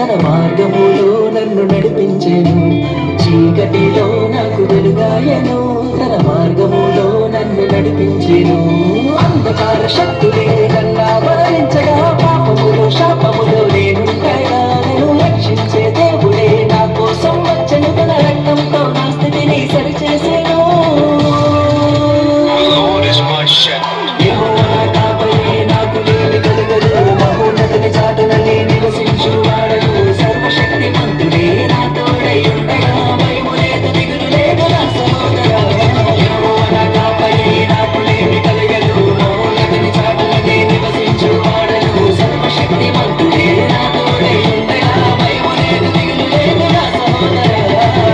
తన మార్గములో నన్ను నడిపించెను. చీకటిలో నాకు వెలుగాయను, తన మార్గములో నన్ను నడిపించెను. అంధకార శక్తులే నన్ను ఆవరించగా, పాపములో శాపములో నేనుండగా నన్ను రక్షించే దేవుడే నా కోసం వచ్చెను. తన రక్తంతో నా స్థితిని సరిచేసెను. యెహోవా నా కాపరి, నాకు లేమి కలుగదు. మహోన్నతుని చాటుననే నివసించువాడను. సర్వశక్తిమంతుడే నా తోడై ఉండగా, భయము లేదు, దిగులు లేదు నా సహోదరా. యెహోవా నా కాపరి, నాకు లేమి కలుగదు. మహోన్నతుని చాటుననే నివసించువాడను. సర్వశక్తిమంతుడే నా తోడై ఉండగా, భయము లేదు, దిగులు లేదు నా సహోదరా.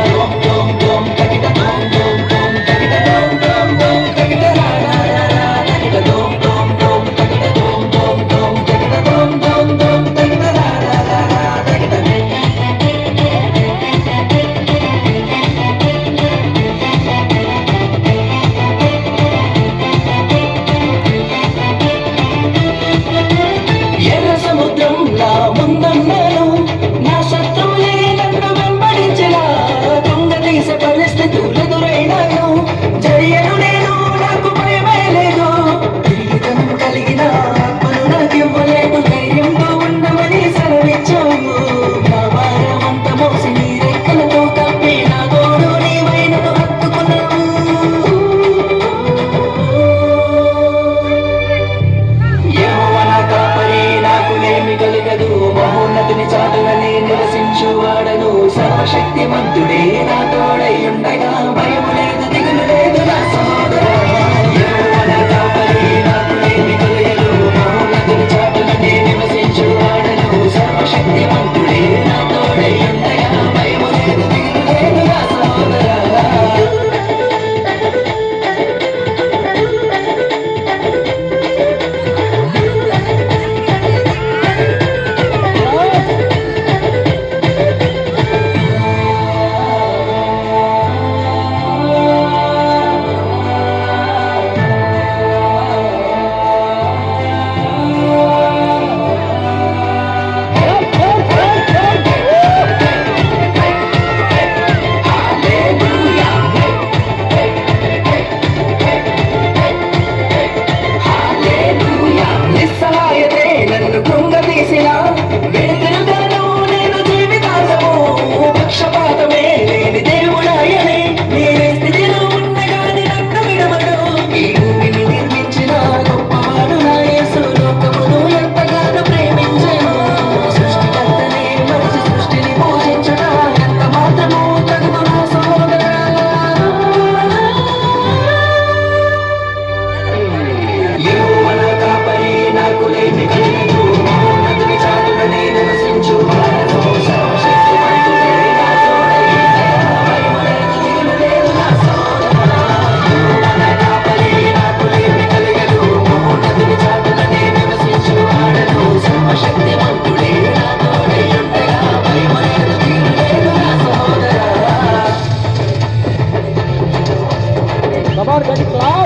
డోం డోం డోం తకిట డోం డోం డోం తకిట డోం డోం డోం తకిట రా రా రా రా తకిట డోం డోం డోం తకిట డోం డోం డోం తకిట డోం డోం డోం తకిట రా రా రా రా తకిట. ఎర్ర సముద్రంలా ముందున్నాను, నా శత్రువులే నన్ను వెంబడించెలా. కుంగదీసే పరిస్థితులెదురైనాను, జరియను నేను, నాకు భయమే లేదు. తిరిగితనం కలిగిన ఆత్మను నాకివ్వలేదు, ధైర్యంతో ఉండమని సెలవిచ్చావు. నా భారమంతా మోసి నీ రెక్కలతో కప్పి, నా తోడు నీవై నన్ను హత్తుకున్నావు. యెహోవా నా కాపరి, నాకు లేమి కలుగదు. మహోన్నతుని చాటుననే నివసించువాడను. సర్వశక్తిమంతుడే నా తోడై ఉండగా, భయము లేదు, దిగులు లేదు నా సహోదరా. యెహోవా నా కాపరి, నాకు లేమి కలుగదు. మహోన్నతుని చాటుననే నివసించువాడను. సర్వశక్తిమంతుడే నా తోడై ఉండగా, భయము లేదు, దిగులు లేదు నా సహోదరా. నిస్సహాయతే నన్ను కృంగతీసిన, వెనుతిరుగను నేను జీవితాంతము. పక్షపాతమే లేని దేవుడాయనే, నేనే స్థితిలో ఉండగాని నన్ను విడవడు. ఈ భూమిని నిర్మించిన గొప్పవాడు నా యేసు, లోకమును ఎంతగానో ప్రేమించెను. సృష్టికర్తనే మరిచి సృష్టిని పూజించుట ఎంత మాత్రము తగును నా సహోదరా. యెహోవా నా కాపరి, నాకు లేమి కలుగదు. మహోన్నతుని చాటుననే నివసించువాడను. సర్వశక్తిమంతుడే నా తోడై ఉండగా, భయము లేదు, దిగులు లేదు నా సహోదరా. యెహోవా నా కాపరి, నాకు లేమి కలుగదు. మహోన్నతుని చాటుననే నివసించువాడను. సర్వశక్తిమంతుడే నా తోడై ఉండగా, భయము లేదు, దిగులు లేదు నా సహోదరా. Come on, get it, clap.